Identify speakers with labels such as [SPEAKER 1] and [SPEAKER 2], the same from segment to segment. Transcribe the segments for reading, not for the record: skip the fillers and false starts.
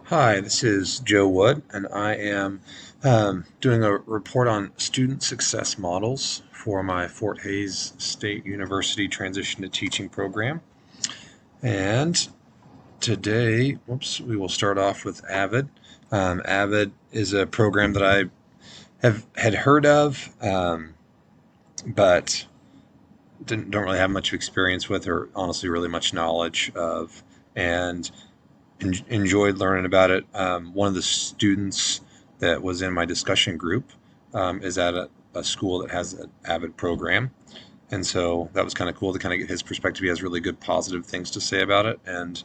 [SPEAKER 1] Hi, this is Joe Wood, and I am doing a report on student success models for my Fort Hays State University Transition to Teaching program. And today, we will start off with Avid. Avid is a program that I have had heard of, but don't really have much experience with, or honestly, really much knowledge of, and enjoyed learning about it. One of the students that was in my discussion group is at a school that has an Avid program. And so that was kind of cool to kind of get his perspective. He has really good positive things to say about it. And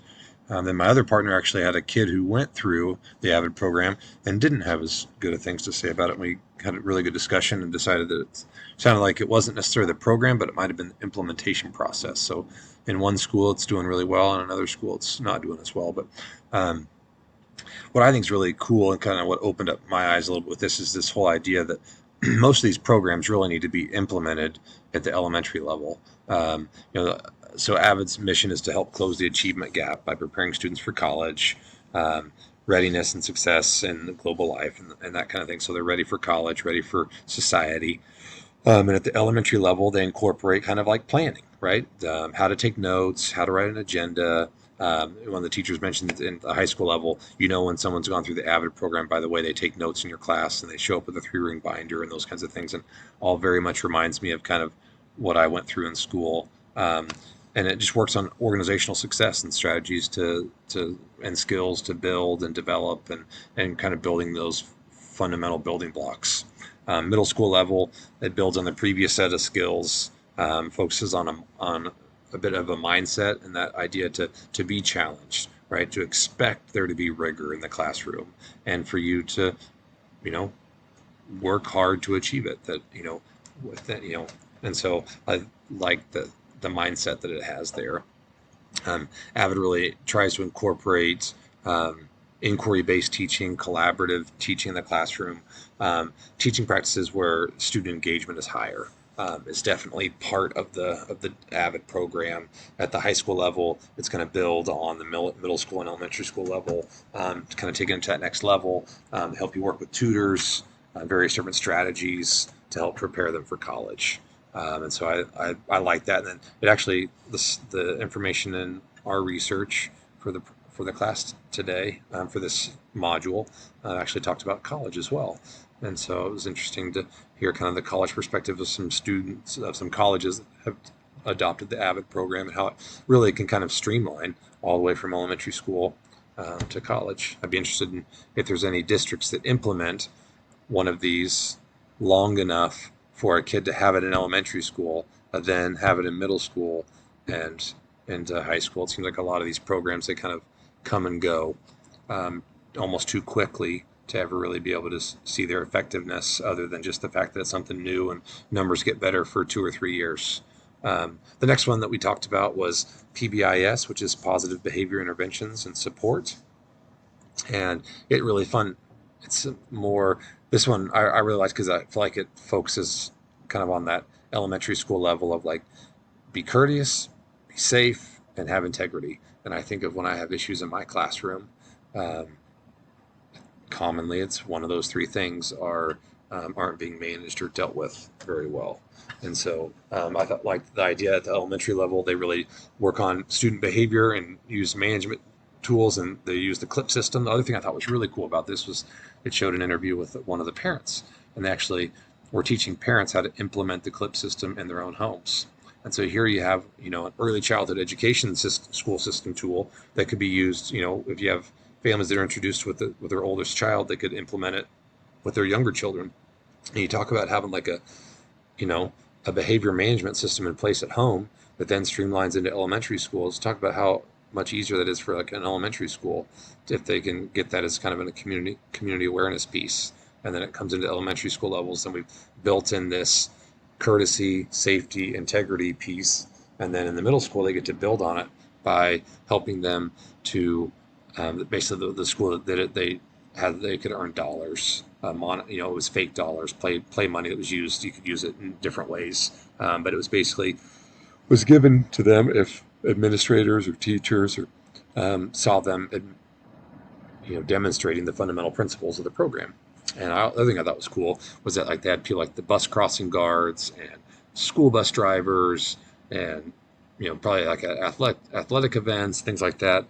[SPEAKER 1] then my other partner actually had a kid who went through the Avid program and didn't have as good of things to say about it. We had a really good discussion and decided that it sounded like it wasn't necessarily the program, but it might have been the implementation process. So in one school, it's doing really well. In another school, it's not doing as well. But um, what I think is really cool and kind of what opened up my eyes a little bit with this is this whole idea that most of these programs really need to be implemented at the elementary level. So Avid's mission is to help close the achievement gap by preparing students for college, readiness and success in global life, and that kind of thing. So they're ready for college, ready for society. And at the elementary level, they incorporate kind of like planning, right? How to take notes, how to write an agenda. One of the teachers mentioned in the high school level, when someone's gone through the Avid program by the way they take notes in your class and they show up with a 3-ring binder and those kinds of things. And all very much reminds me of kind of what I went through in school. And it just works on organizational success and strategies and skills to build and develop and kind of building those fundamental building blocks. Middle school level, it builds on the previous set of skills, focuses on a bit of a mindset and that idea to be challenged, right? To expect there to be rigor in the classroom and for you to, you know, work hard to achieve it. With that, and so I like the mindset that it has there. Avid really tries to incorporate inquiry-based teaching, collaborative teaching in the classroom, teaching practices where student engagement is higher. Is definitely part of the Avid program. At the high school level, it's going to build on the middle school and elementary school level, to kind of take it to that next level, help you work with tutors, various different strategies to help prepare them for college. And so I like that. And then it actually the information in our research for the class today, for this module, actually talked about college as well. And so it was interesting to hear kind of the college perspective of some students of some colleges that have adopted the Avid program and how it really can kind of streamline all the way from elementary school to college. I'd be interested in if there's any districts that implement one of these long enough for a kid to have it in elementary school, then have it in middle school and into high school. It seems like a lot of these programs, they kind of come and go um, almost too quickly to ever really be able to see their effectiveness, other than just the fact that it's something new and numbers get better for 2 or 3 years. The next one that we talked about was PBIS, which is Positive Behavior Interventions and Support. And it really fun. It's more, this one I really like because I feel like it focuses kind of on that elementary school level of like, be courteous, be safe, and have integrity. And I think of when I have issues in my classroom, um, commonly it's one of those three things aren't being managed or dealt with very well. And so I thought, like, the idea at the elementary level, they really work on student behavior and use management tools, and they use the clip system. The other thing I thought was really cool about this was it showed an interview with one of the parents, and they actually were teaching parents how to implement the clip system in their own homes. And so here you have, an early childhood education school system tool that could be used, if you have families that are introduced with their oldest child, they could implement it with their younger children. And you talk about having like you know, a behavior management system in place at home that then streamlines into elementary schools. Talk about how much easier that is for like an elementary school if they can get that as kind of in a community awareness piece. And then it comes into elementary school levels, and we've built in this courtesy, safety, integrity piece. And then in the middle school, they get to build on it by helping them to basically the school that they could earn dollars. It was fake dollars, play money that was used. You could use it in different ways, but it was basically was given to them if administrators or teachers or saw them demonstrating the fundamental principles of the program. And the other thing I thought was cool was that like they had people like the bus crossing guards and school bus drivers and probably like at athletic events, things like that.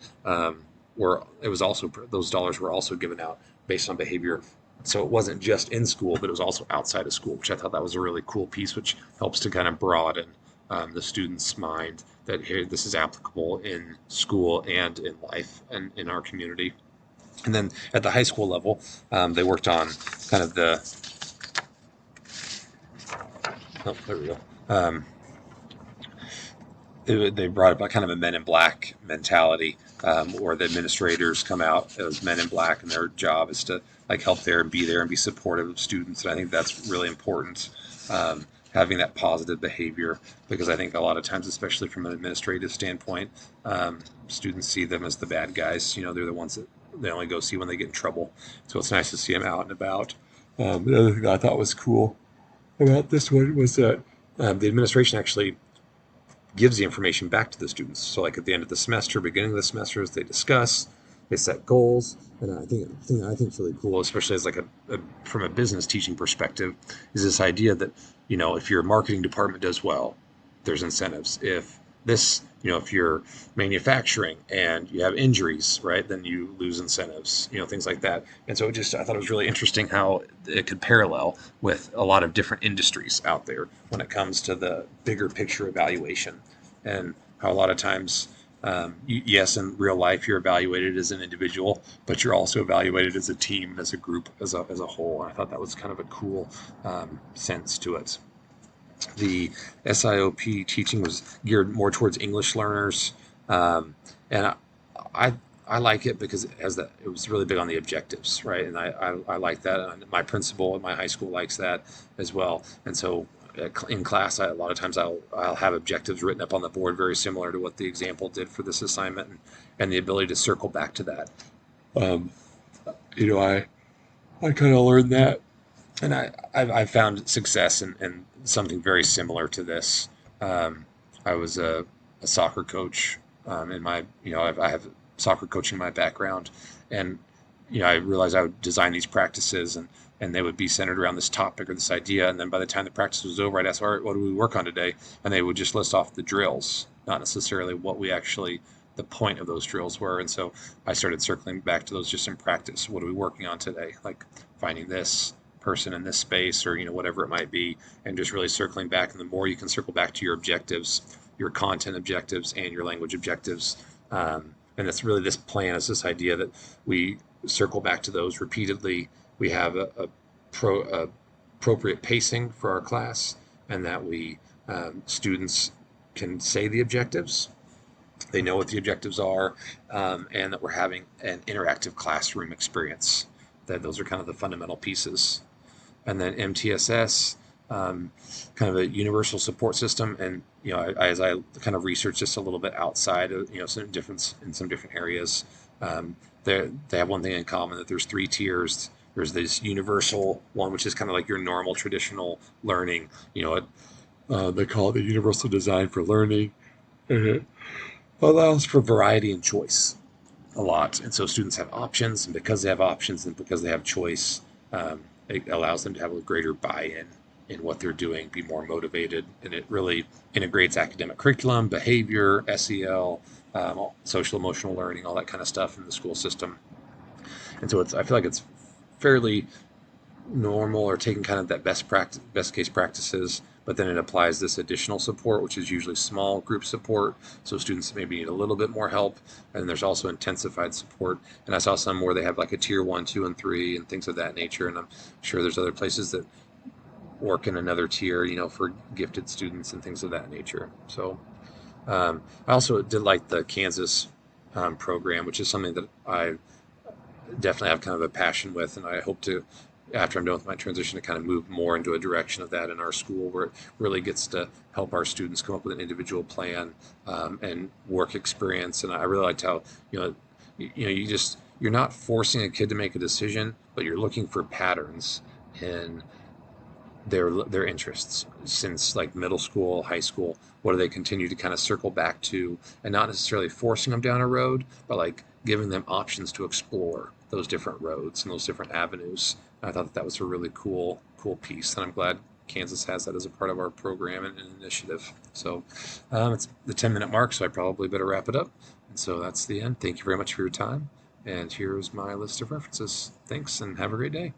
[SPEAKER 1] Where it was also those dollars were also given out based on behavior. So it wasn't just in school, but it was also outside of school, which I thought that was a really cool piece, which helps to kind of broaden the student's mind that hey, this is applicable in school and in life and in our community. And then at the high school level, they worked on kind of the, oh, there we go. They brought about kind of a Men in Black mentality, where the administrators come out as Men in Black, and their job is to like help there and be supportive of students. And I think that's really important, having that positive behavior, because I think a lot of times, especially from an administrative standpoint, students see them as the bad guys. They're the ones that they only go see when they get in trouble. So it's nice to see them out and about. The other thing I thought was cool about this one was that the administration actually gives the information back to the students. So like at the end of the semester, beginning of the semester, as they discuss, they set goals. And I think it's really cool, especially as like from a business teaching perspective, is this idea that, if your marketing department does well, there's incentives. If you're manufacturing and you have injuries, right, then you lose incentives, things like that. And so I thought it was really interesting how it could parallel with a lot of different industries out there when it comes to the bigger picture evaluation, and how a lot of times, yes, in real life, you're evaluated as an individual, but you're also evaluated as a team, as a group, as a whole. And I thought that was kind of a cool sense to it. The SIOP teaching was geared more towards English learners, and I I like it because it was really big on the objectives, right? And I like that. And my principal at my high school likes that as well. And so in class, a lot of times I'll have objectives written up on the board, very similar to what the example did for this assignment, and the ability to circle back to that. Um, I kind of learned that, and I found success in something very similar to this. Um, I was a soccer coach, in my I have soccer coaching in my background, and I realized I would design these practices, and they would be centered around this topic or this idea, and then by the time the practice was over, I'd ask, all right, what do we work on today? And they would just list off the drills, not necessarily what we actually the point of those drills were. And so I started circling back to those just in practice. What are we working on today? Like finding this person in this space, or whatever it might be, and just really circling back. And the more you can circle back to your objectives, your content objectives and your language objectives, and that's really this plan, is this idea that we circle back to those repeatedly. We have a appropriate pacing for our class, and that we students can say the objectives, they know what the objectives are, and that we're having an interactive classroom experience. That those are kind of the fundamental pieces. And then MTSS, kind of a universal support system. And as I kind of researched this a little bit outside of some difference in some different areas, they have one thing in common, that there's three tiers. There's this universal one, which is kind of like your normal traditional learning. They call it the universal design for learning. And it allows for variety and choice a lot. And so students have options, and because they have options and because they have choice, it allows them to have a greater buy-in in what they're doing, be more motivated, and it really integrates academic curriculum, behavior, SEL, social emotional learning, all that kind of stuff in the school system. And so I feel like it's fairly normal, or taking kind of that best case practices, but then it applies this additional support, which is usually small group support. So students maybe need a little bit more help. And there's also intensified support. And I saw some where they have like a tier 1, 2, and 3 and things of that nature. And I'm sure there's other places that work in another tier, for gifted students and things of that nature. So I also did like the Kansas program, which is something that I definitely have kind of a passion with, and I hope to, after I'm done with my transition, to kind of move more into a direction of that in our school, where it really gets to help our students come up with an individual plan, and work experience. And I really liked how you're not forcing a kid to make a decision, but you're looking for patterns in their interests since like middle school, high school. What do they continue to kind of circle back to, and not necessarily forcing them down a road, but like giving them options to explore those different roads and those different avenues. I thought that was a really cool piece, and I'm glad Kansas has that as a part of our program and an initiative. So it's the 10-minute mark, so I probably better wrap it up. And so that's the end. Thank you very much for your time. And here's my list of references. Thanks, and have a great day.